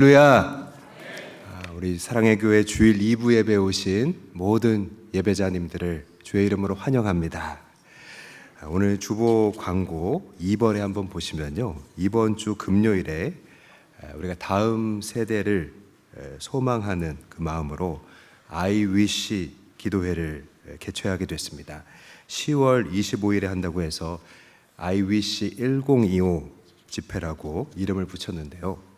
할렐루야. 우리 사랑의 교회 주일 2부 예배 오신 모든 예배자님들을 주의 이름으로 환영합니다. 오늘 주보 광고 2번에 한번 보시면요, 이번 주 금요일에 우리가 다음 세대를 소망하는 그 마음으로 I wish 기도회를 개최하게 됐습니다. 10월 25일에 한다고 해서 I wish 1025 집회라고 이름을 붙였는데요.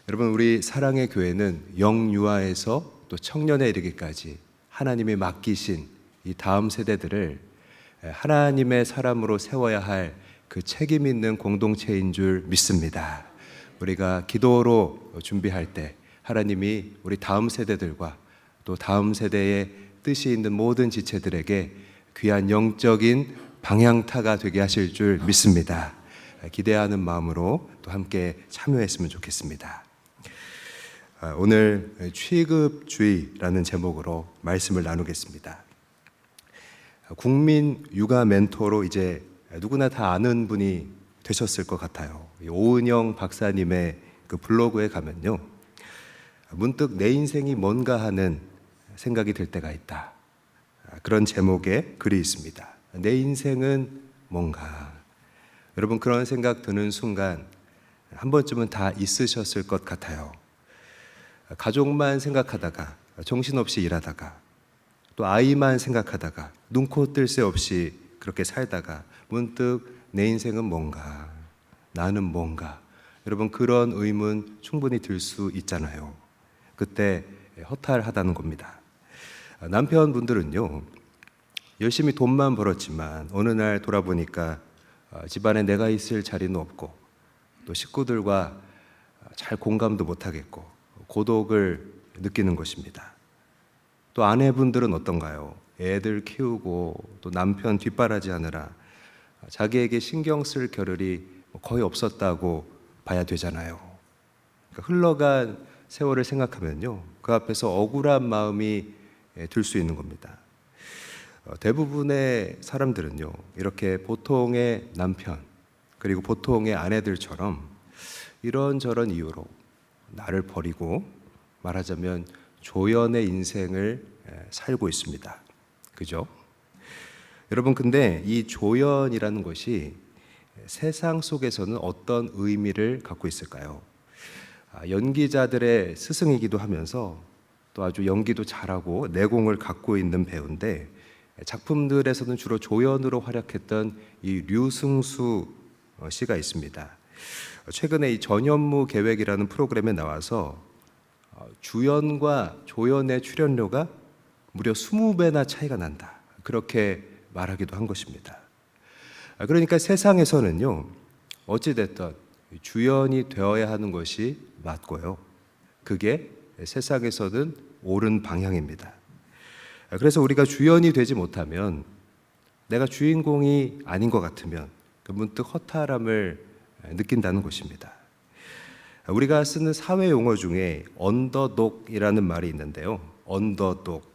여러분, 우리 사랑의 교회는 영유아에서 또 청년에 이르기까지 하나님이 맡기신 이 다음 세대들을 하나님의 사람으로 세워야 할 그 책임 있는 공동체인 줄 믿습니다. 우리가 기도로 준비할 때 하나님이 우리 다음 세대들과 또 다음 세대의 뜻이 있는 모든 지체들에게 귀한 영적인 방향타가 되게 하실 줄 믿습니다. 기대하는 마음으로 또 함께 참여했으면 좋겠습니다. 오늘 취급주의라는 제목으로 말씀을 나누겠습니다. 국민 육아 멘토로 이제 누구나 다 아는 분이 되셨을 것 같아요. 오은영 박사님의 그 블로그에 가면요, 문득 내 인생이 뭔가 하는 생각이 들 때가 있다, 그런 제목의 글이 있습니다. 내 인생은 뭔가. 여러분, 그런 생각 드는 순간 한 번쯤은 다 있으셨을 것 같아요. 가족만 생각하다가, 정신없이 일하다가, 또 아이만 생각하다가, 눈코 뜰 새 없이 그렇게 살다가 문득 내 인생은 뭔가, 나는 뭔가. 여러분, 그런 의문 충분히 들 수 있잖아요. 그때 허탈하다는 겁니다. 남편분들은요, 열심히 돈만 벌었지만 어느 날 돌아보니까 집안에 내가 있을 자리는 없고, 또 식구들과 잘 공감도 못하겠고 고독을 느끼는 것입니다. 또 아내분들은 어떤가요? 애들 키우고 또 남편 뒷바라지 하느라 자기에게 신경 쓸 겨를이 거의 없었다고 봐야 되잖아요. 그러니까 흘러간 세월을 생각하면요, 그 앞에서 억울한 마음이 들 수 있는 겁니다. 대부분의 사람들은요, 이렇게 보통의 남편 그리고 보통의 아내들처럼 이런저런 이유로 나를 버리고, 말하자면 조연의 인생을 살고 있습니다. 그죠? 여러분, 근데 이 조연이라는 것이 세상 속에서는 어떤 의미를 갖고 있을까요? 연기자들의 스승이기도 하면서 또 아주 연기도 잘하고 내공을 갖고 있는 배우인데, 작품들에서는 주로 조연으로 활약했던 이 류승수 씨가 있습니다. 최근에 이 전현무 계획이라는 프로그램에 나와서 주연과 조연의 출연료가 무려 20배나 차이가 난다, 그렇게 말하기도 한 것입니다. 그러니까 세상에서는요, 어찌됐든 주연이 되어야 하는 것이 맞고요, 그게 세상에서는 옳은 방향입니다. 그래서 우리가 주연이 되지 못하면, 내가 주인공이 아닌 것 같으면 문득 허탈함을 느낀다는 것입니다. 우리가 쓰는 사회 용어 중에 언더독이라는 말이 있는데요, 언더독,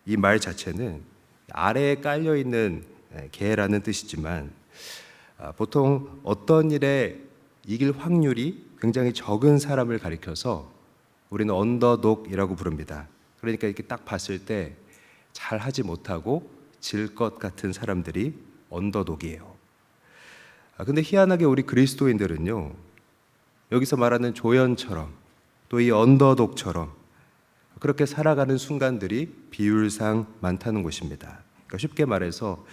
이 말 자체는 아래에 깔려있는 개라는 뜻이지만, 보통 어떤 일에 이길 확률이 굉장히 적은 사람을 가리켜서 우리는 언더독이라고 부릅니다. 그러니까 이렇게 딱 봤을 때 잘하지 못하고 질 것 같은 사람들이 언더독이에요. 근데 희한하게 우리 그리스도인들은요, 여기서 말하는 조연처럼 또 이 언더독처럼 그렇게 살아가는 순간들이 비율상 많다는 것입니다. 그러니까 쉽게 말해서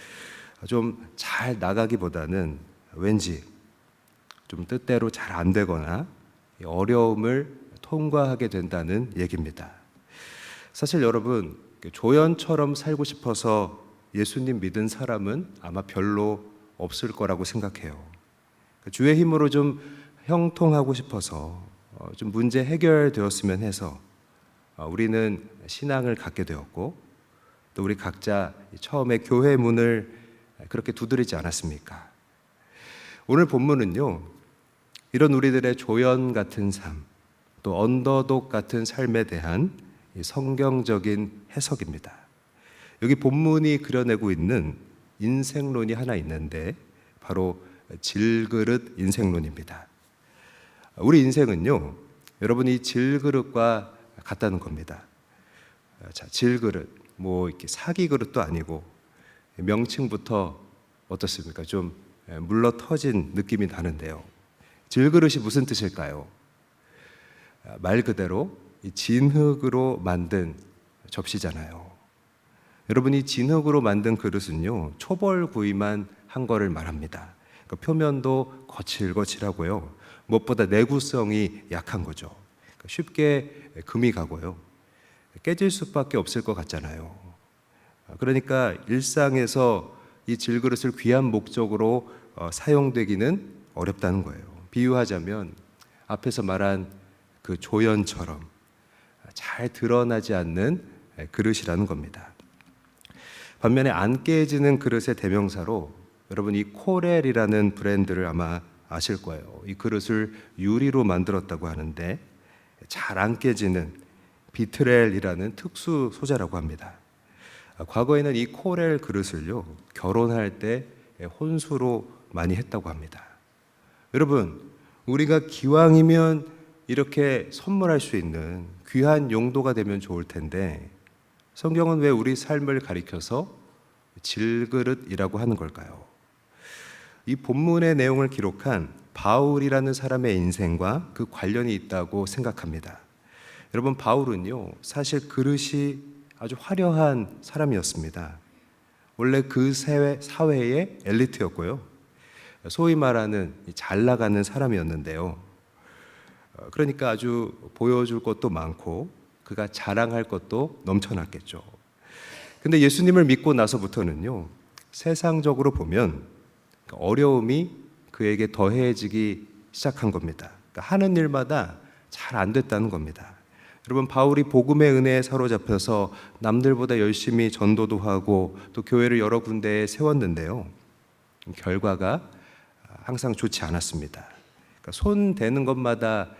좀 잘 나가기보다는 왠지 좀 뜻대로 잘 안 되거나 어려움을 통과하게 된다는 얘기입니다. 사실 여러분, 조연처럼 살고 싶어서 예수님 믿은 사람은 아마 별로 없을 거라고 생각해요. 주의 힘으로 좀 형통하고 싶어서 좀 문제 해결되었으면 해서 우리는 신앙을 갖게 되었고, 또 우리 각자 처음에 교회 문을 그렇게 두드리지 않았습니까? 오늘 본문은요, 이런 우리들의 조연 같은 삶, 또 언더독 같은 삶에 대한 성경적인 해석입니다. 여기 본문이 그려내고 있는 인생론이 하나 있는데, 바로 질그릇 인생론입니다. 우리 인생은요, 여러분, 이 질그릇과 같다는 겁니다. 자, 질그릇, 이렇게 사기 그릇도 아니고 명칭부터 어떻습니까? 좀 물러 터진 느낌이 나는데요. 질그릇이 무슨 뜻일까요? 말 그대로 이 진흙으로 만든 접시잖아요. 여러분, 이 진흙으로 만든 그릇은요, 초벌구이만 한 거를 말합니다. 그러니까 표면도 거칠거칠하고요, 무엇보다 내구성이 약한 거죠. 그러니까 쉽게 금이 가고요, 깨질 수밖에 없을 것 같잖아요. 그러니까 일상에서 이 질그릇을 귀한 목적으로 사용되기는 어렵다는 거예요. 비유하자면 앞에서 말한 그 조연처럼 잘 드러나지 않는 그릇이라는 겁니다. 반면에 안 깨지는 그릇의 대명사로 여러분, 이 코렐이라는 브랜드를 아마 아실 거예요. 이 그릇을 유리로 만들었다고 하는데 잘 안 깨지는 비트렐이라는 특수 소재라고 합니다. 과거에는 이 코렐 그릇을요, 결혼할 때 혼수로 많이 했다고 합니다. 여러분, 우리가 기왕이면 이렇게 선물할 수 있는 귀한 용도가 되면 좋을 텐데 성경은 왜 우리 삶을 가리켜서 질그릇이라고 하는 걸까요? 이 본문의 내용을 기록한 바울이라는 사람의 인생과 그 관련이 있다고 생각합니다. 여러분, 바울은요, 사실 그릇이 아주 화려한 사람이었습니다. 원래 그 사회의 엘리트였고요, 소위 말하는 잘 나가는 사람이었는데요. 그러니까 아주 보여줄 것도 많고 그가 자랑할 것도 넘쳐났겠죠. 근데 예수님을 믿고 나서부터는요, 세상적으로 보면 어려움이 그에게 더해지기 시작한 겁니다. 그러니까 하는 일마다 잘 안 됐다는 겁니다. 여러분, 바울이 복음의 은혜에 사로잡혀서 남들보다 열심히 전도도 하고 또 교회를 여러 군데에 세웠는데요, 결과가 항상 좋지 않았습니다. 그러니까 손 대는 것마다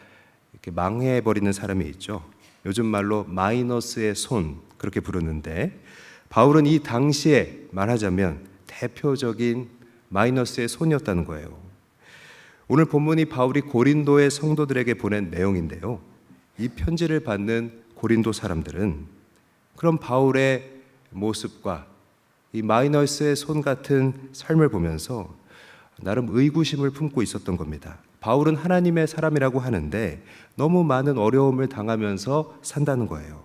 이렇게 망해버리는 사람이 있죠. 요즘 말로 마이너스의 손, 그렇게 부르는데 바울은 이 당시에 말하자면 대표적인 마이너스의 손이었다는 거예요. 오늘 본문이 바울이 고린도의 성도들에게 보낸 내용인데요, 이 편지를 받는 고린도 사람들은 그럼 바울의 모습과 이 마이너스의 손 같은 삶을 보면서 나름 의구심을 품고 있었던 겁니다. 바울은 하나님의 사람이라고 하는데 너무 많은 어려움을 당하면서 산다는 거예요.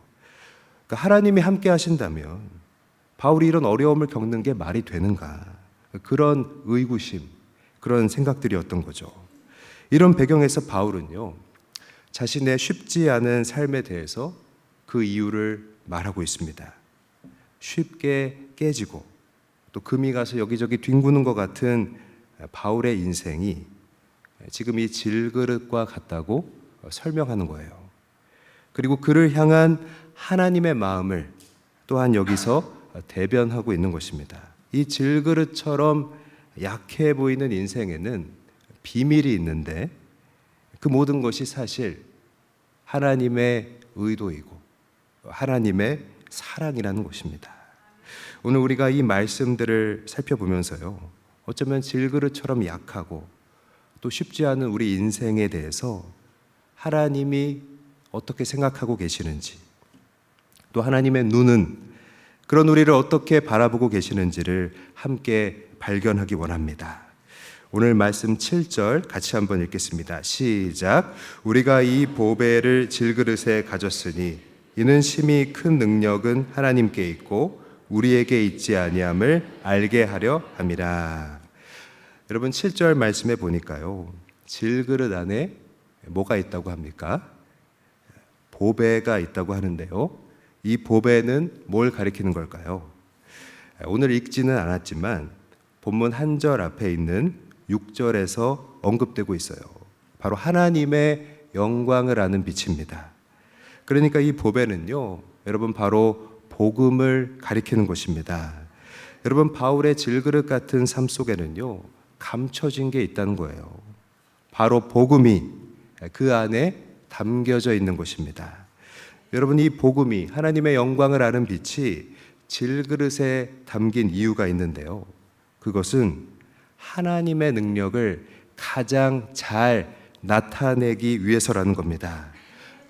그러니까 하나님이 함께 하신다면 바울이 이런 어려움을 겪는 게 말이 되는가, 그런 의구심, 그런 생각들이었던 거죠. 이런 배경에서 바울은요, 자신의 쉽지 않은 삶에 대해서 그 이유를 말하고 있습니다. 쉽게 깨지고 또 금이 가서 여기저기 뒹구는 것 같은 바울의 인생이 지금 이 질그릇과 같다고 설명하는 거예요. 그리고 그를 향한 하나님의 마음을 또한 여기서 대변하고 있는 것입니다. 이 질그릇처럼 약해 보이는 인생에는 비밀이 있는데 그 모든 것이 사실 하나님의 의도이고 하나님의 사랑이라는 것입니다. 오늘 우리가 이 말씀들을 살펴보면서요, 어쩌면 질그릇처럼 약하고 또 쉽지 않은 우리 인생에 대해서 하나님이 어떻게 생각하고 계시는지, 또 하나님의 눈은 그런 우리를 어떻게 바라보고 계시는지를 함께 발견하기 원합니다. 오늘 말씀 7절 같이 한번 읽겠습니다. 시작. 우리가 이 보배를 질그릇에 가졌으니 이는 심히 큰 능력은 하나님께 있고 우리에게 있지 아니함을 알게 하려 함이라. 여러분, 7절 말씀에 보니까요, 질그릇 안에 뭐가 있다고 합니까? 보배가 있다고 하는데요, 이 보배는 뭘 가리키는 걸까요? 오늘 읽지는 않았지만 본문 한 절 앞에 있는 6절에서 언급되고 있어요. 바로 하나님의 영광을 아는 빛입니다. 그러니까 이 보배는요, 여러분, 바로 복음을 가리키는 것입니다. 여러분, 바울의 질그릇 같은 삶 속에는요, 감춰진 게 있다는 거예요. 바로 복음이 그 안에 담겨져 있는 것입니다. 여러분, 이 복음이 하나님의 영광을 아는 빛이 질그릇에 담긴 이유가 있는데요, 그것은 하나님의 능력을 가장 잘 나타내기 위해서라는 겁니다.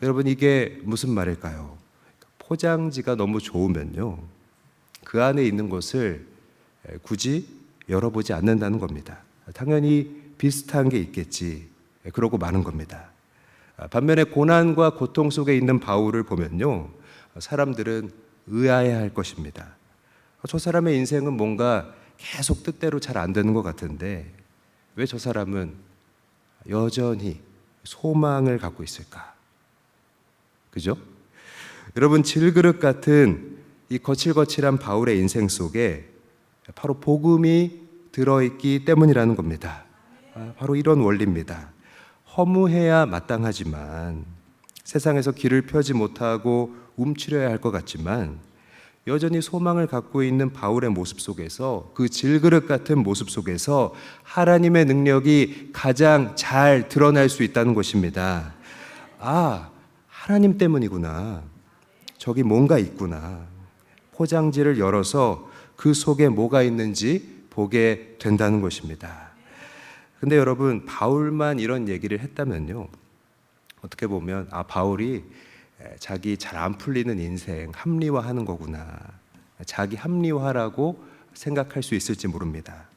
여러분, 이게 무슨 말일까요? 포장지가 너무 좋으면요, 그 안에 있는 것을 굳이 열어보지 않는다는 겁니다. 당연히 비슷한 게 있겠지, 그러고 마는 겁니다. 반면에 고난과 고통 속에 있는 바울을 보면요, 사람들은 의아해할 것입니다. 저 사람의 인생은 뭔가 계속 뜻대로 잘 안 되는 것 같은데 왜 저 사람은 여전히 소망을 갖고 있을까? 그죠? 여러분, 질그릇 같은 이 거칠거칠한 바울의 인생 속에 바로 복음이 들어있기 때문이라는 겁니다. 바로 이런 원리입니다. 허무해야 마땅하지만, 세상에서 길을 펴지 못하고 움츠려야 할 것 같지만, 여전히 소망을 갖고 있는 바울의 모습 속에서, 그 질그릇 같은 모습 속에서 하나님의 능력이 가장 잘 드러날 수 있다는 것입니다. 아, 하나님 때문이구나. 저기 뭔가 있구나. 포장지를 열어서 그 속에 뭐가 있는지 보게 된다는 것입니다. 근데 여러분, 바울만 이런 얘기를 했다면요, 어떻게 보면 바울이 자기 잘 안 풀리는 인생 합리화하는 거구나, 자기 합리화라고 생각할 수 있을지 모릅니다.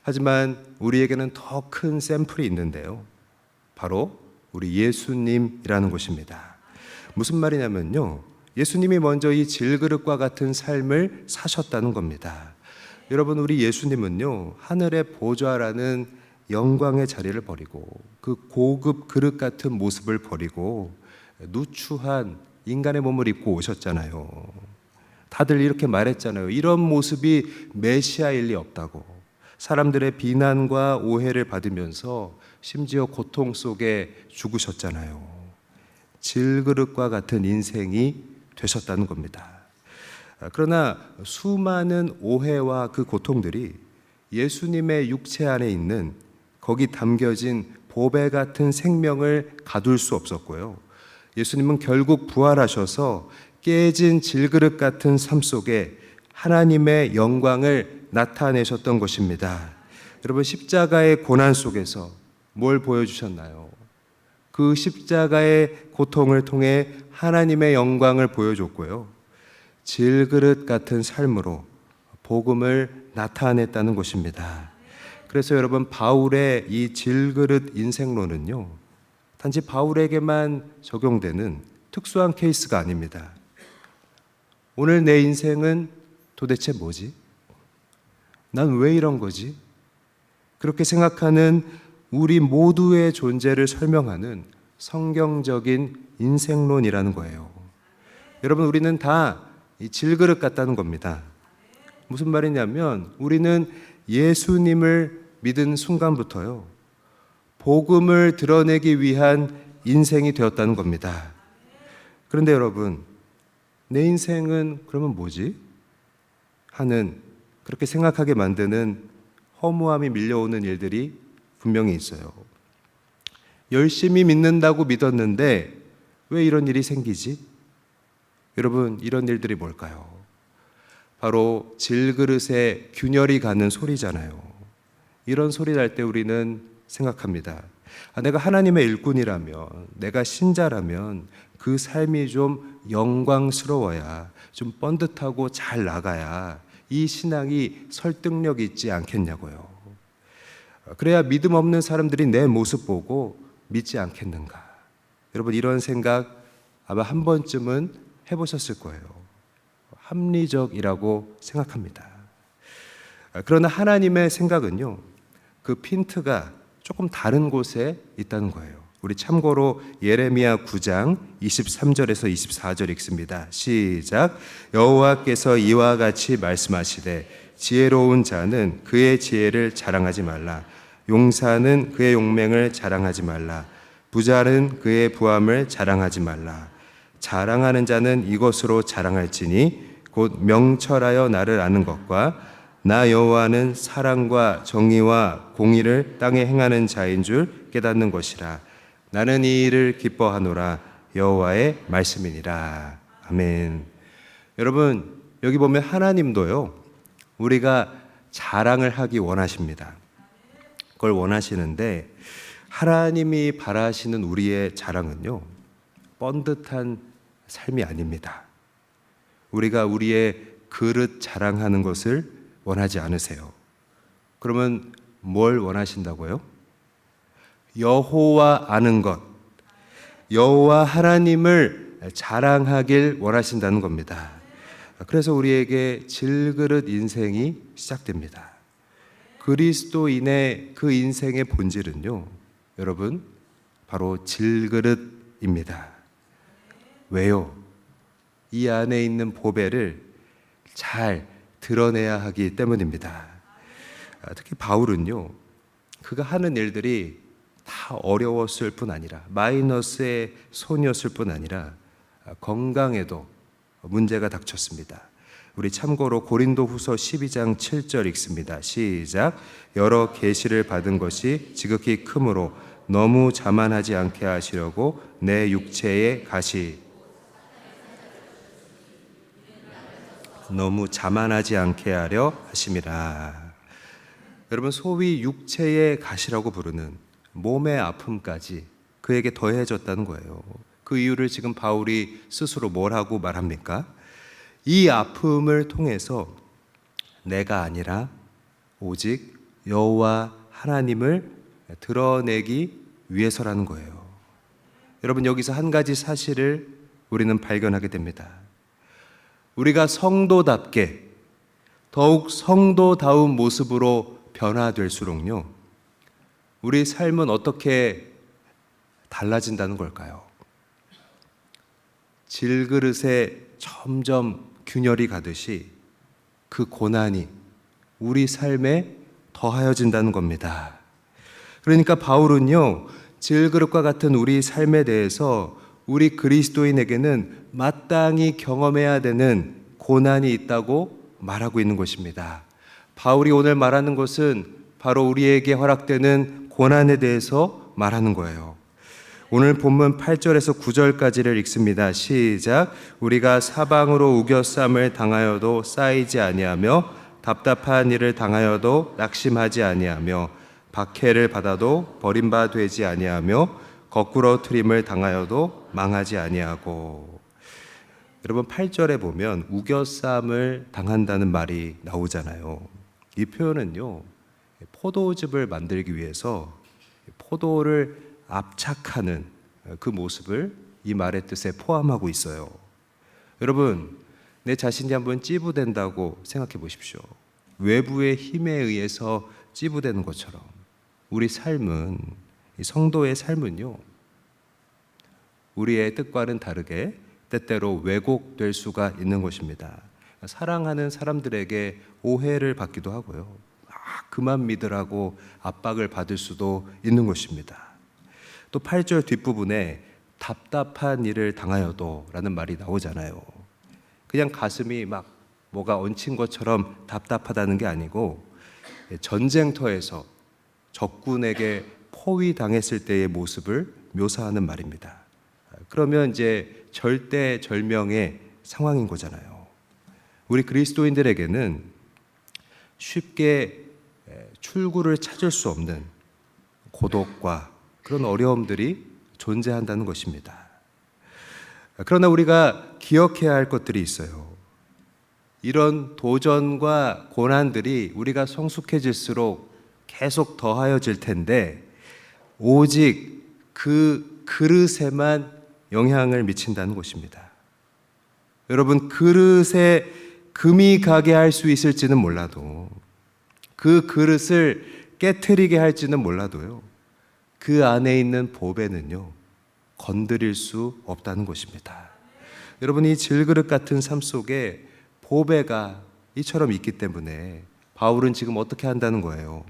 하지만 우리에게는 더 큰 샘플이 있는데요, 바로 우리 예수님이라는 것입니다. 무슨 말이냐면요, 예수님이 먼저 이 질그릇과 같은 삶을 사셨다는 겁니다. 여러분, 우리 예수님은요, 하늘의 보좌라는 영광의 자리를 버리고 그 고급 그릇 같은 모습을 버리고 누추한 인간의 몸을 입고 오셨잖아요. 다들 이렇게 말했잖아요. 이런 모습이 메시아일 리 없다고. 사람들의 비난과 오해를 받으면서 심지어 고통 속에 죽으셨잖아요. 질그릇과 같은 인생이 되셨다는 겁니다. 그러나 수많은 오해와 그 고통들이 예수님의 육체 안에 있는, 거기 담겨진 보배 같은 생명을 가둘 수 없었고요, 예수님은 결국 부활하셔서 깨진 질그릇 같은 삶 속에 하나님의 영광을 나타내셨던 것입니다. 여러분, 십자가의 고난 속에서 뭘 보여주셨나요? 그 십자가의 고통을 통해 하나님의 영광을 보여줬고요, 질그릇 같은 삶으로 복음을 나타냈다는 것입니다. 그래서 여러분, 바울의 이 질그릇 인생론은요, 단지 바울에게만 적용되는 특수한 케이스가 아닙니다. 오늘 내 인생은 도대체 뭐지? 난 왜 이런 거지? 그렇게 생각하는 우리 모두의 존재를 설명하는 성경적인 인생론이라는 거예요. 여러분, 우리는 다 이 질그릇 같다는 겁니다. 무슨 말이냐면, 우리는 예수님을 믿은 순간부터요, 복음을 드러내기 위한 인생이 되었다는 겁니다. 그런데 여러분, 내 인생은 그러면 뭐지? 하는, 그렇게 생각하게 만드는 허무함이 밀려오는 일들이 분명히 있어요. 열심히 믿는다고 믿었는데 왜 이런 일이 생기지? 여러분, 이런 일들이 뭘까요? 바로 질그릇에 균열이 가는 소리잖아요. 이런 소리 날 때 우리는 생각합니다. 내가 하나님의 일꾼이라면, 내가 신자라면 그 삶이 좀 영광스러워야, 좀 번듯하고 잘 나가야 이 신앙이 설득력 있지 않겠냐고요. 그래야 믿음 없는 사람들이 내 모습 보고 믿지 않겠는가. 여러분, 이런 생각 아마 한 번쯤은 해보셨을 거예요. 합리적이라고 생각합니다. 그러나 하나님의 생각은요, 그 핀트가 조금 다른 곳에 있다는 거예요. 우리 참고로 예레미야 9장 23절에서 24절 읽습니다. 시작. 여호와께서 이와 같이 말씀하시되 지혜로운 자는 그의 지혜를 자랑하지 말라. 용사는 그의 용맹을 자랑하지 말라. 부자는 그의 부함을 자랑하지 말라. 자랑하는 자는 이것으로 자랑할지니 곧 명철하여 나를 아는 것과 나 여호와는 사랑과 정의와 공의를 땅에 행하는 자인 줄 깨닫는 것이라. 나는 이 일을 기뻐하노라. 여호와의 말씀이니라. 아멘. 여러분, 여기 보면 하나님도요, 우리가 자랑을 하기 원하십니다. 그걸 원하시는데, 하나님이 바라시는 우리의 자랑은요, 번듯한 삶이 아닙니다. 우리가 우리의 그릇 자랑하는 것을 원하지 않으세요. 그러면 뭘 원하신다고요? 여호와 아는 것, 여호와 하나님을 자랑하길 원하신다는 겁니다. 그래서 우리에게 질그릇 인생이 시작됩니다. 그리스도인의 그 인생의 본질은요, 여러분, 바로 질그릇입니다. 왜요? 이 안에 있는 보배를 잘 드러내야 하기 때문입니다. 특히 바울은요, 그가 하는 일들이 다 어려웠을 뿐 아니라 마이너스의 손이었을 뿐 아니라 건강에도 문제가 닥쳤습니다. 우리 참고로 고린도후서 12장 7절 읽습니다. 시작. 여러 계시를 받은 것이 지극히 크므로 너무 자만하지 않게 하시려고 내 육체의 가시 너무 자만하지 않게 하려 하심이라. 여러분, 소위 육체의 가시라고 부르는 몸의 아픔까지 그에게 더해졌다는 거예요. 그 이유를 지금 바울이 스스로 뭐라고 말합니까? 이 아픔을 통해서 내가 아니라 오직 여호와 하나님을 드러내기 위해서라는 거예요. 여러분, 여기서 한 가지 사실을 우리는 발견하게 됩니다. 우리가 성도답게 더욱 성도다운 모습으로 변화될수록요, 우리 삶은 어떻게 달라진다는 걸까요? 질그릇에 점점 균열이 가듯이 그 고난이 우리 삶에 더하여진다는 겁니다. 그러니까 바울은요, 질그릇과 같은 우리 삶에 대해서 우리 그리스도인에게는 마땅히 경험해야 되는 고난이 있다고 말하고 있는 것입니다. 바울이 오늘 말하는 것은 바로 우리에게 허락되는 고난에 대해서 말하는 거예요. 오늘 본문 8절에서 9절까지를 읽습니다. 시작. 우리가 사방으로 우겨쌈을 당하여도 쌓이지 아니하며 답답한 일을 당하여도 낙심하지 아니하며 박해를 받아도 버림받지 아니하며 거꾸로 트림을 당하여도 망하지 아니하고. 여러분, 8절에 보면 우겨쌈을 당한다는 말이 나오잖아요. 이 표현은요, 포도즙을 만들기 위해서 포도를 압착하는 그 모습을 이 말의 뜻에 포함하고 있어요. 여러분, 내 자신이 한번 찌부된다고 생각해 보십시오. 외부의 힘에 의해서 찌부되는 것처럼 우리 삶은, 이 성도의 삶은요, 우리의 뜻과는 다르게 때때로 왜곡될 수가 있는 것입니다. 사랑하는 사람들에게 오해를 받기도 하고요, 그만 믿으라고 압박을 받을 수도 있는 것입니다. 또 8절 뒷부분에 답답한 일을 당하여도 라는 말이 나오잖아요. 그냥 가슴이 막 뭐가 얹힌 것처럼 답답하다는 게 아니고, 전쟁터에서 적군에게 포위당했을 때의 모습을 묘사하는 말입니다. 그러면 이제 절대절명의 상황인 거잖아요. 우리 그리스도인들에게는 쉽게 출구를 찾을 수 없는 고독과 그런 어려움들이 존재한다는 것입니다. 그러나 우리가 기억해야 할 것들이 있어요. 이런 도전과 고난들이 우리가 성숙해질수록 계속 더하여질 텐데, 오직 그 그릇에만 영향을 미친다는 것입니다. 여러분, 그릇에 금이 가게 할 수 있을지는 몰라도, 그 그릇을 깨트리게 할지는 몰라도요, 그 안에 있는 보배는요, 건드릴 수 없다는 것입니다. 여러분, 이 질그릇 같은 삶 속에 보배가 이처럼 있기 때문에 바울은 지금 어떻게 한다는 거예요?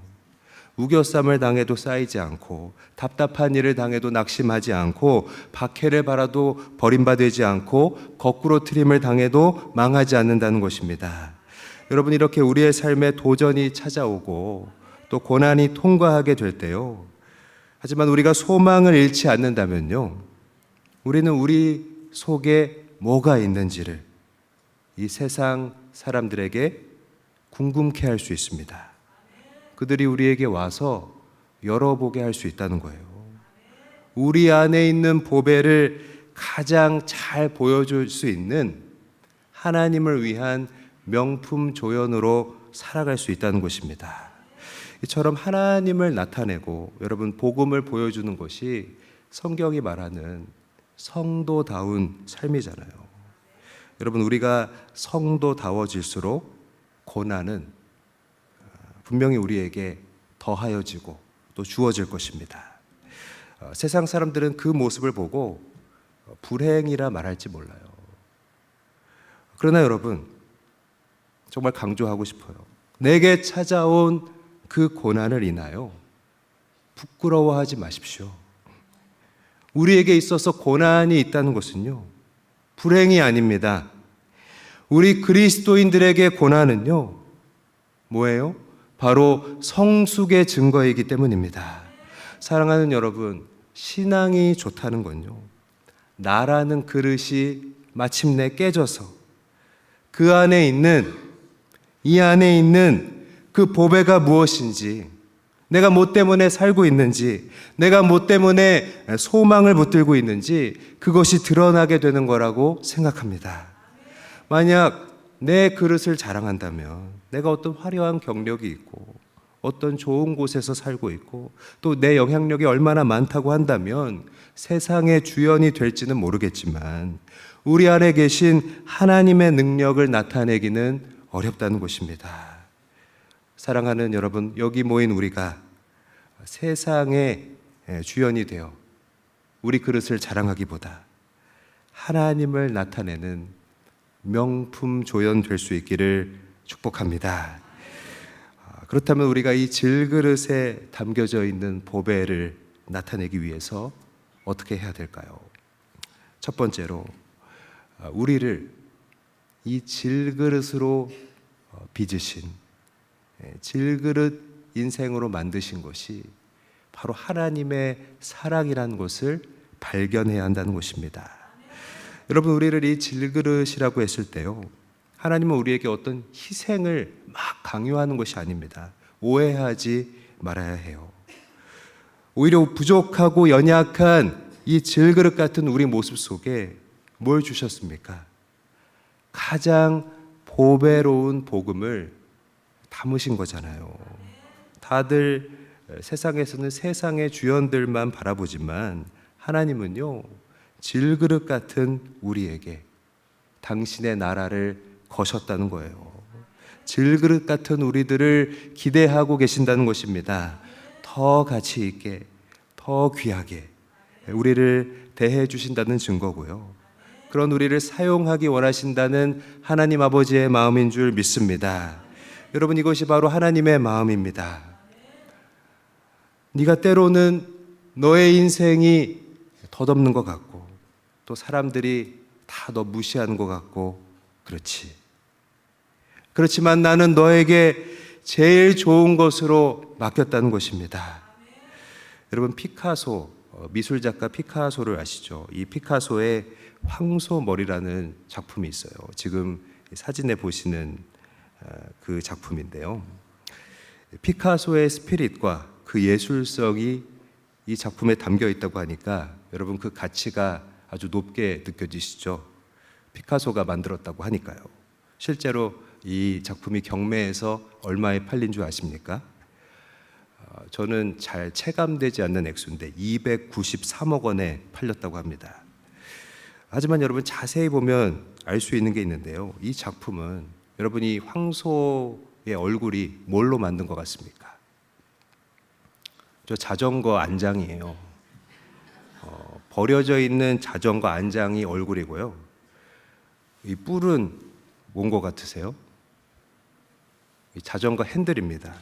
우겨쌈을 당해도 쌓이지 않고, 답답한 일을 당해도 낙심하지 않고, 박해를 받아도 버림받지 않고, 거꾸로 트림을 당해도 망하지 않는다는 것입니다. 여러분, 이렇게 우리의 삶에 도전이 찾아오고 또 고난이 통과하게 될 때요, 하지만 우리가 소망을 잃지 않는다면요, 우리는 우리 속에 뭐가 있는지를 이 세상 사람들에게 궁금케 할 수 있습니다. 그들이 우리에게 와서 열어보게 할 수 있다는 거예요. 우리 안에 있는 보배를 가장 잘 보여줄 수 있는 하나님을 위한 명품 조연으로 살아갈 수 있다는 것입니다. 이처럼 하나님을 나타내고 여러분 복음을 보여주는 것이 성경이 말하는 성도다운 삶이잖아요. 여러분 우리가 성도다워질수록 고난은 분명히 우리에게 더하여지고 또 주어질 것입니다. 세상 사람들은 그 모습을 보고 불행이라 말할지 몰라요. 그러나 여러분 정말 강조하고 싶어요. 내게 찾아온 그 고난을 인하여 부끄러워하지 마십시오. 우리에게 있어서 고난이 있다는 것은요, 불행이 아닙니다. 우리 그리스도인들에게 고난은요, 뭐예요? 바로 성숙의 증거이기 때문입니다. 사랑하는 여러분, 신앙이 좋다는 건요, 나라는 그릇이 마침내 깨져서 그 안에 있는, 이 안에 있는 그 보배가 무엇인지, 내가 뭐 때문에 살고 있는지, 내가 뭐 때문에 소망을 붙들고 있는지 그것이 드러나게 되는 거라고 생각합니다. 만약 내 그릇을 자랑한다면 내가 어떤 화려한 경력이 있고 어떤 좋은 곳에서 살고 있고 또 내 영향력이 얼마나 많다고 한다면 세상의 주연이 될지는 모르겠지만 우리 안에 계신 하나님의 능력을 나타내기는 어렵다는 것입니다. 사랑하는 여러분, 여기 모인 우리가 세상의 주연이 되어 우리 그릇을 자랑하기보다 하나님을 나타내는 명품 조연 될 수 있기를 축복합니다. 그렇다면 우리가 이 질그릇에 담겨져 있는 보배를 나타내기 위해서 어떻게 해야 될까요? 첫 번째로 우리를 이 질그릇으로 빚으신, 질그릇 인생으로 만드신 것이 바로 하나님의 사랑이라는 것을 발견해야 한다는 것입니다. 여러분, 우리를 이 질그릇이라고 했을 때요, 하나님은 우리에게 어떤 희생을 막 강요하는 것이 아닙니다. 오해하지 말아야 해요. 오히려 부족하고 연약한 이 질그릇 같은 우리 모습 속에 뭘 주셨습니까? 가장 보배로운 복음을 담으신 거잖아요. 다들 세상에서는 세상의 주연들만 바라보지만 하나님은요, 질그릇 같은 우리에게 당신의 나라를 거셨다는 거예요. 질그릇 같은 우리들을 기대하고 계신다는 것입니다. 더 가치 있게, 더 귀하게 우리를 대해 주신다는 증거고요. 그런 우리를 사용하기 원하신다는 하나님 아버지의 마음인 줄 믿습니다. 여러분, 이것이 바로 하나님의 마음입니다. 네가 때로는 너의 인생이 덧없는 것 같고 또 사람들이 다 너 무시하는 것 같고 그렇지만 나는 너에게 제일 좋은 것으로 맡겼다는 것입니다. 여러분, 피카소, 미술작가 피카소를 아시죠? 이 피카소의 황소머리라는 작품이 있어요. 지금 사진에 보시는 그 작품인데요. 피카소의 스피릿과 그 예술성이 이 작품에 담겨 있다고 하니까 여러분 그 가치가 아주 높게 느껴지시죠? 피카소가 만들었다고 하니까요. 실제로 이 작품이 경매에서 얼마에 팔린 줄 아십니까? 저는 잘 체감되지 않는 액수인데 293억 원에 팔렸다고 합니다. 하지만 여러분 자세히 보면 알 수 있는 게 있는데요. 이 작품은 여러분이 황소의 얼굴이 뭘로 만든 것 같습니까? 저 자전거 안장이에요. 버려져 있는 자전거 안장이 얼굴이고요. 이 뿔은 뭔 것 같으세요? 이 자전거 핸들입니다.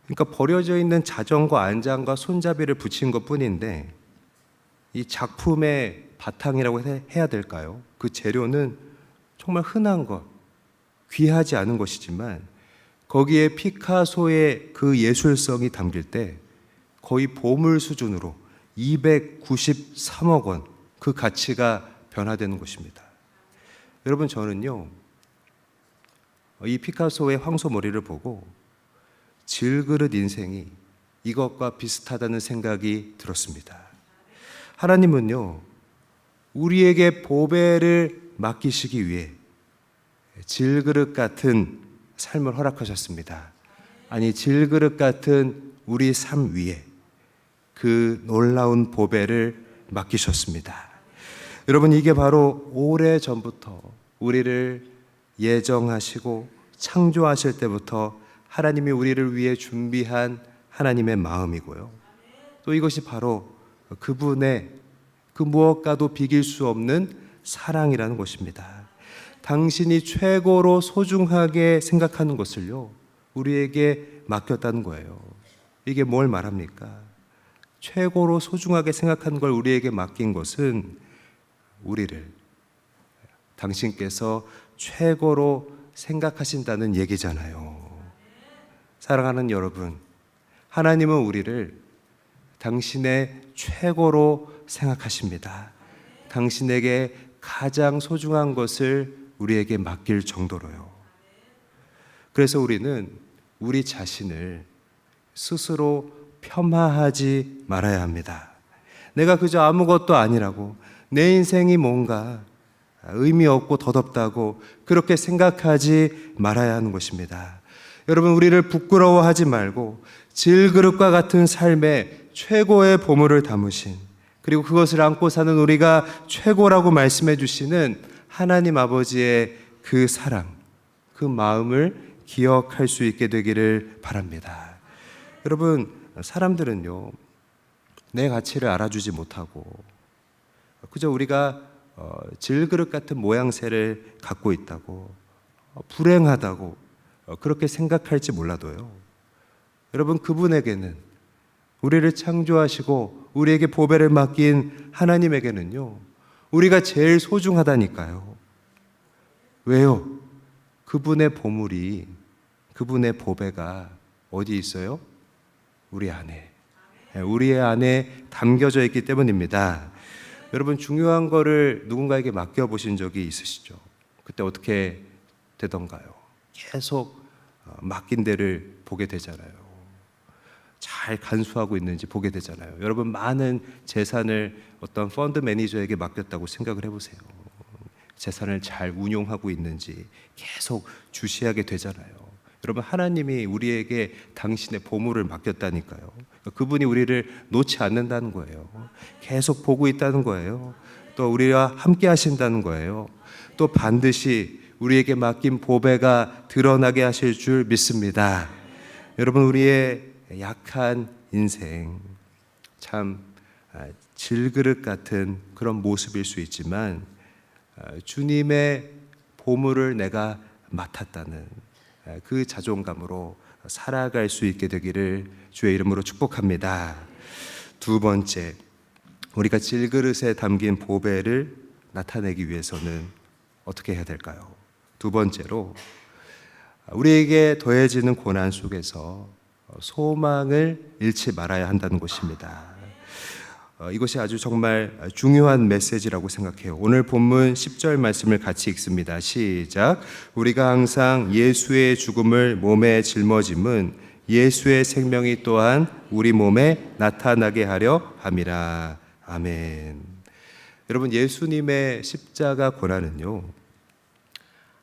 그러니까 버려져 있는 자전거 안장과 손잡이를 붙인 것 뿐인데 이 작품의 바탕이라고 해야 될까요? 그 재료는 정말 흔한 것, 귀하지 않은 것이지만 거기에 피카소의 그 예술성이 담길 때 거의 보물 수준으로 293억 원, 그 가치가 변화되는 것입니다. 여러분, 저는요, 이 피카소의 황소머리를 보고 질그릇 인생이 이것과 비슷하다는 생각이 들었습니다. 하나님은요, 우리에게 보배를 맡기시기 위해 질그릇 같은 삶을 허락하셨습니다. 아니, 질그릇 같은 우리 삶 위에 그 놀라운 보배를 맡기셨습니다. 여러분, 이게 바로 오래전부터 우리를 예정하시고 창조하실 때부터 하나님이 우리를 위해 준비한 하나님의 마음이고요. 또 이것이 바로 그분의 그 무엇과도 비길 수 없는 사랑이라는 것입니다. 당신이 최고로 소중하게 생각하는 것을요, 우리에게 맡겼다는 거예요. 이게 뭘 말합니까? 최고로 소중하게 생각하는 걸 우리에게 맡긴 것은 우리를 당신께서 최고로 생각하신다는 얘기잖아요. 사랑하는 여러분, 하나님은 우리를 당신의 최고로 생각하십니다. 당신에게 가장 소중한 것을 우리에게 맡길 정도로요. 그래서 우리는 우리 자신을 스스로 폄하하지 말아야 합니다. 내가 그저 아무것도 아니라고, 내 인생이 뭔가 의미 없고 덧없다고 그렇게 생각하지 말아야 하는 것입니다. 여러분, 우리를 부끄러워하지 말고 질그릇과 같은 삶에 최고의 보물을 담으신, 그리고 그것을 안고 사는 우리가 최고라고 말씀해 주시는 하나님 아버지의 그 사랑, 그 마음을 기억할 수 있게 되기를 바랍니다. 여러분, 사람들은요, 내 가치를 알아주지 못하고 그저 우리가 질그릇 같은 모양새를 갖고 있다고, 불행하다고 그렇게 생각할지 몰라도요, 여러분, 그분에게는, 우리를 창조하시고 우리에게 보배를 맡긴 하나님에게는요, 우리가 제일 소중하다니까요. 왜요? 그분의 보물이, 그분의 보배가 어디 있어요? 우리 안에, 우리의 안에 담겨져 있기 때문입니다. 여러분, 중요한 거를 누군가에게 맡겨보신 적이 있으시죠? 그때 어떻게 되던가요? 계속 맡긴 데를 보게 되잖아요. 잘 간수하고 있는지 보게 되잖아요. 여러분, 많은 재산을 어떤 펀드 매니저에게 맡겼다고 생각을 해보세요. 재산을 잘 운용하고 있는지 계속 주시하게 되잖아요. 여러분, 하나님이 우리에게 당신의 보물을 맡겼다니까요. 그분이 우리를 놓지 않는다는 거예요. 계속 보고 있다는 거예요. 또 우리와 함께 하신다는 거예요. 또 반드시 우리에게 맡긴 보배가 드러나게 하실 줄 믿습니다. 여러분, 우리의 약한 인생, 참 질그릇 같은 그런 모습일 수 있지만 주님의 보물을 내가 맡았다는 그 자존감으로 살아갈 수 있게 되기를 주의 이름으로 축복합니다. 두 번째, 우리가 질그릇에 담긴 보배를 나타내기 위해서는 어떻게 해야 될까요? 두 번째로, 우리에게 더해지는 고난 속에서 소망을 잃지 말아야 한다는 것입니다. 이것이 아주 정말 중요한 메시지라고 생각해요. 오늘 본문 10절 말씀을 같이 읽습니다. 시작. 우리가 항상 예수의 죽음을 몸에 짊어짐은 예수의 생명이 또한 우리 몸에 나타나게 하려 함이라. 아멘. 여러분, 예수님의 십자가 고난은요,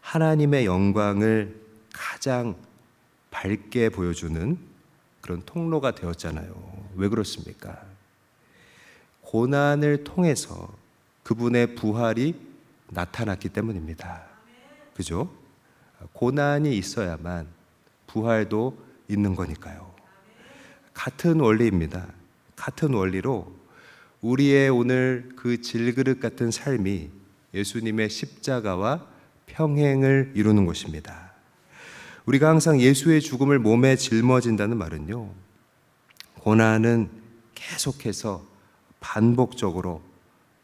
하나님의 영광을 가장 밝게 보여주는 그런 통로가 되었잖아요. 왜 그렇습니까? 고난을 통해서 그분의 부활이 나타났기 때문입니다. 그죠? 고난이 있어야만 부활도 있는 거니까요. 같은 원리입니다. 같은 원리로 우리의 오늘 그 질그릇 같은 삶이 예수님의 십자가와 평행을 이루는 것입니다. 우리가 항상 예수의 죽음을 몸에 짊어진다는 말은요, 고난은 계속해서 반복적으로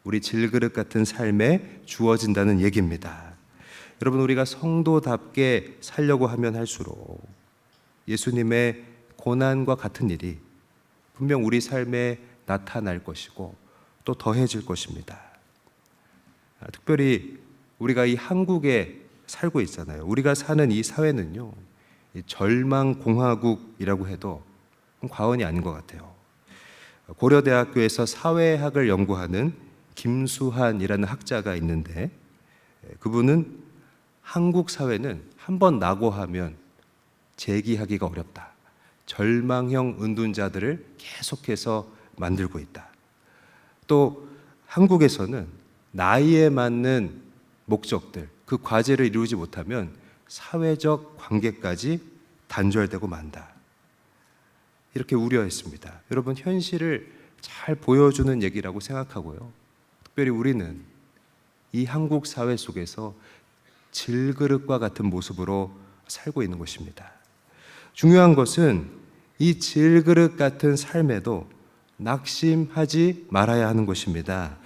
우리 질그릇 같은 삶에 주어진다는 얘기입니다. 여러분, 우리가 성도답게 살려고 하면 할수록 예수님의 고난과 같은 일이 분명 우리 삶에 나타날 것이고 또 더해질 것입니다. 특별히 우리가 이 한국에 살고 있잖아요. 우리가 사는 이 사회는요, 절망공화국이라고 해도 과언이 아닌 것 같아요. 고려대학교에서 사회학을 연구하는 김수한이라는 학자가 있는데 그분은 한국 사회는 한번 낙오하면 재기하기가 어렵다. 절망형 은둔자들을 계속해서 만들고 있다. 또 한국에서는 나이에 맞는 목적들, 그 과제를 이루지 못하면 사회적 관계까지 단절되고 만다. 이렇게 우려했습니다. 여러분, 현실을 잘 보여주는 얘기라고 생각하고요. 특별히 우리는 이 한국 사회 속에서 질그릇과 같은 모습으로 살고 있는 것입니다. 중요한 것은 이 질그릇 같은 삶에도 낙심하지 말아야 하는 것입니다.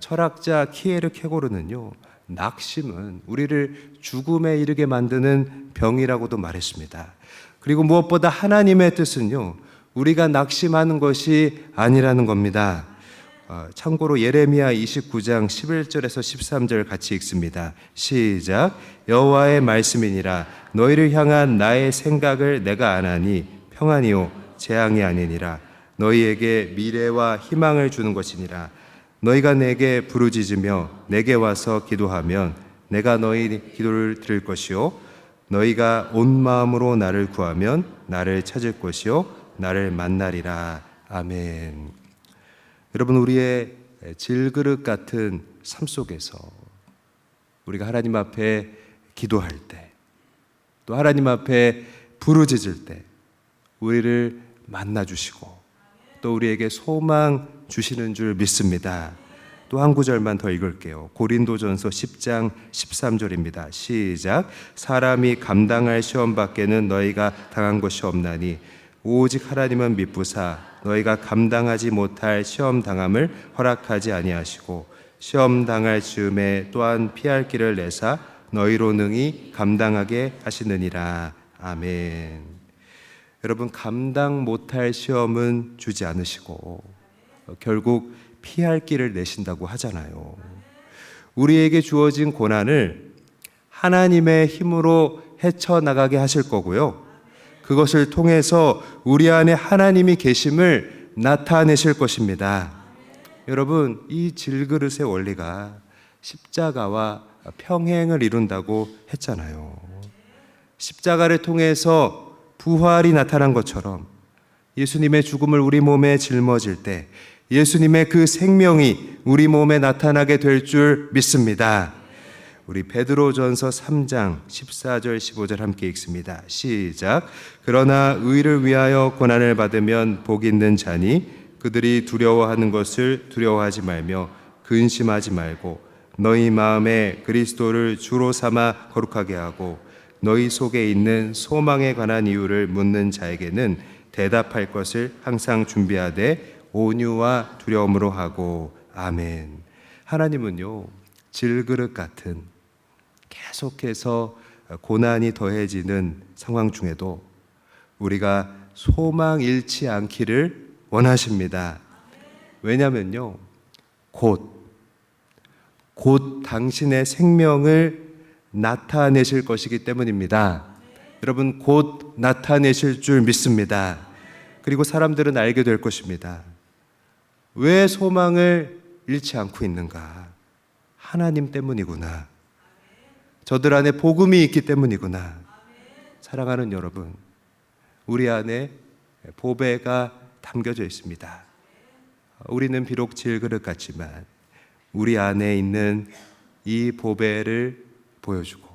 철학자 키에르 케고르는요, 낙심은 우리를 죽음에 이르게 만드는 병이라고도 말했습니다. 그리고 무엇보다 하나님의 뜻은요, 우리가 낙심하는 것이 아니라는 겁니다. 참고로 예레미야 29장 11절에서 13절 같이 읽습니다. 시작. 여호와의 말씀이니라. 너희를 향한 나의 생각을 내가 아나니 평안이요 재앙이 아니니라. 너희에게 미래와 희망을 주는 것이니라. 너희가 내게 부르짖으며 내게 와서 기도하면 내가 너희 기도를 들을 것이요 너희가 온 마음으로 나를 구하면 나를 찾을 것이요 나를 만나리라. 아멘. 여러분, 우리의 질그릇 같은 삶 속에서 우리가 하나님 앞에 기도할 때, 또 하나님 앞에 부르짖을 때 우리를 만나주시고 또 우리에게 소망 주시는 줄 믿습니다. 또 한 구절만 더 읽을게요. 고린도전서 10장 13절입니다. 시작. 사람이 감당할 시험 밖에는 너희가 당한 것이 없나니 오직 하나님은 미쁘사 너희가 감당하지 못할 시험 당함을 허락하지 아니하시고 시험 당할 즈음에 또한 피할 길을 내사 너희로 능히 감당하게 하시느니라. 아멘. 여러분, 감당 못할 시험은 주지 않으시고 결국 피할 길을 내신다고 하잖아요. 우리에게 주어진 고난을 하나님의 힘으로 헤쳐나가게 하실 거고요. 그것을 통해서 우리 안에 하나님이 계심을 나타내실 것입니다. 여러분, 이 질그릇의 원리가 십자가와 평행을 이룬다고 했잖아요. 십자가를 통해서 부활이 나타난 것처럼 예수님의 죽음을 우리 몸에 짊어질 때 예수님의 그 생명이 우리 몸에 나타나게 될 줄 믿습니다. 우리 베드로전서 3장 14절 15절 함께 읽습니다. 시작. 그러나 의를 위하여 고난을 받으면 복 있는 자니 그들이 두려워하는 것을 두려워하지 말며 근심하지 말고 너희 마음에 그리스도를 주로 삼아 거룩하게 하고 너희 속에 있는 소망에 관한 이유를 묻는 자에게는 대답할 것을 항상 준비하되 온유와 두려움으로 하고. 아멘. 하나님은요, 질그릇 같은 계속해서 고난이 더해지는 상황 중에도 우리가 소망 잃지 않기를 원하십니다. 왜냐면요, 곧 당신의 생명을 나타내실 것이기 때문입니다. 여러분, 곧 나타내실 줄 믿습니다. 그리고 사람들은 알게 될 것입니다. 왜 소망을 잃지 않고 있는가? 하나님 때문이구나. 저들 안에 복음이 있기 때문이구나. 사랑하는 여러분, 우리 안에 보배가 담겨져 있습니다. 우리는 비록 질그릇 같지만 우리 안에 있는 이 보배를 보여주고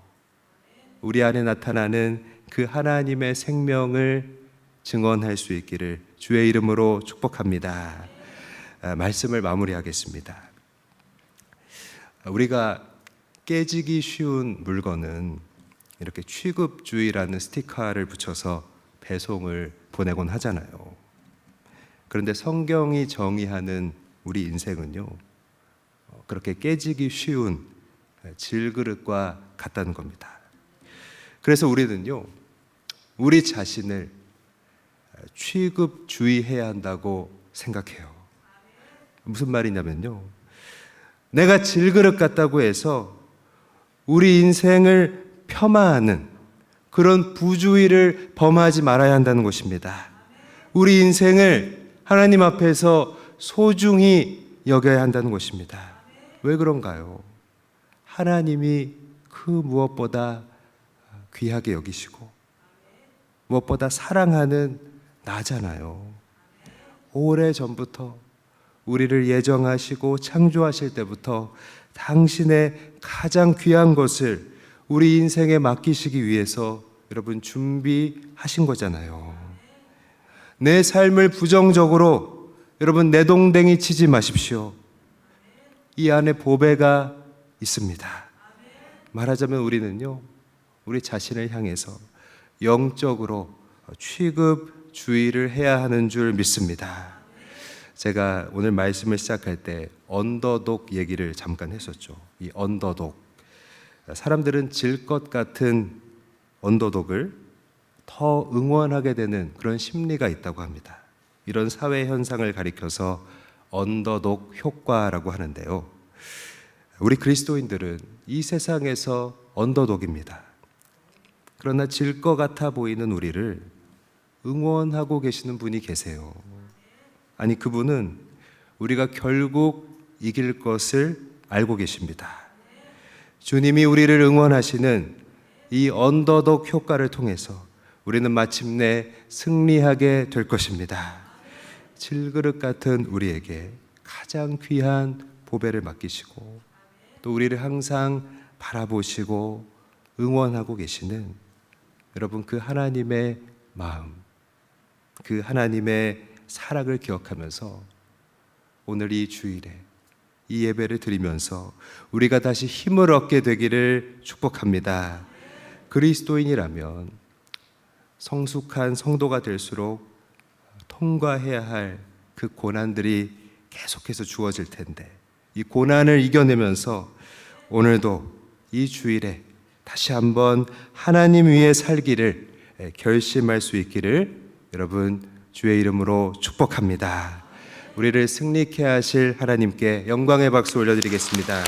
우리 안에 나타나는 그 하나님의 생명을 증언할 수 있기를 주의 이름으로 축복합니다. 말씀을 마무리하겠습니다. 우리가 깨지기 쉬운 물건은 이렇게 취급주의라는 스티커를 붙여서 배송을 보내곤 하잖아요. 그런데 성경이 정의하는 우리 인생은요, 그렇게 깨지기 쉬운 질그릇과 같다는 겁니다. 그래서 우리는요, 우리 자신을 취급주의해야 한다고 생각해요. 무슨 말이냐면요, 내가 질그릇 같다고 해서 우리 인생을 폄하하는 그런 부주의를 범하지 말아야 한다는 것입니다. 우리 인생을 하나님 앞에서 소중히 여겨야 한다는 것입니다. 왜 그런가요? 하나님이 그 무엇보다 귀하게 여기시고 무엇보다 사랑하는 나잖아요. 오래전부터 우리를 예정하시고 창조하실 때부터 당신의 가장 귀한 것을 우리 인생에 맡기시기 위해서 여러분 준비하신 거잖아요. 내 삶을 부정적으로 여러분 내동댕이 치지 마십시오. 이 안에 보배가 있습니다. 말하자면 우리는요, 우리 자신을 향해서 영적으로 취급주의를 해야 하는 줄 믿습니다. 제가 오늘 말씀을 시작할 때 언더독 얘기를 잠깐 했었죠. 이 언더독, 사람들은 질 것 같은 언더독을 더 응원하게 되는 그런 심리가 있다고 합니다. 이런 사회 현상을 가리켜서 언더독 효과라고 하는데요. 우리 그리스도인들은 이 세상에서 언더독입니다. 그러나 질 것 같아 보이는 우리를 응원하고 계시는 분이 계세요. 아니, 그분은 우리가 결국 이길 것을 알고 계십니다. 주님이 우리를 응원하시는 이 언더독 효과를 통해서 우리는 마침내 승리하게 될 것입니다. 질그릇 같은 우리에게 가장 귀한 보배를 맡기시고 또 우리를 항상 바라보시고 응원하고 계시는 여러분, 그 하나님의 마음, 그 하나님의 사랑을 기억하면서 오늘 이 주일에 이 예배를 드리면서 우리가 다시 힘을 얻게 되기를 축복합니다. 그리스도인이라면 성숙한 성도가 될수록 통과해야 할 그 고난들이 계속해서 주어질 텐데, 이 고난을 이겨내면서 오늘도 이 주일에 다시 한번 하나님 위에 살기를 결심할 수 있기를 여러분 주의 이름으로 축복합니다. 우리를 승리케 하실 하나님께 영광의 박수 올려드리겠습니다.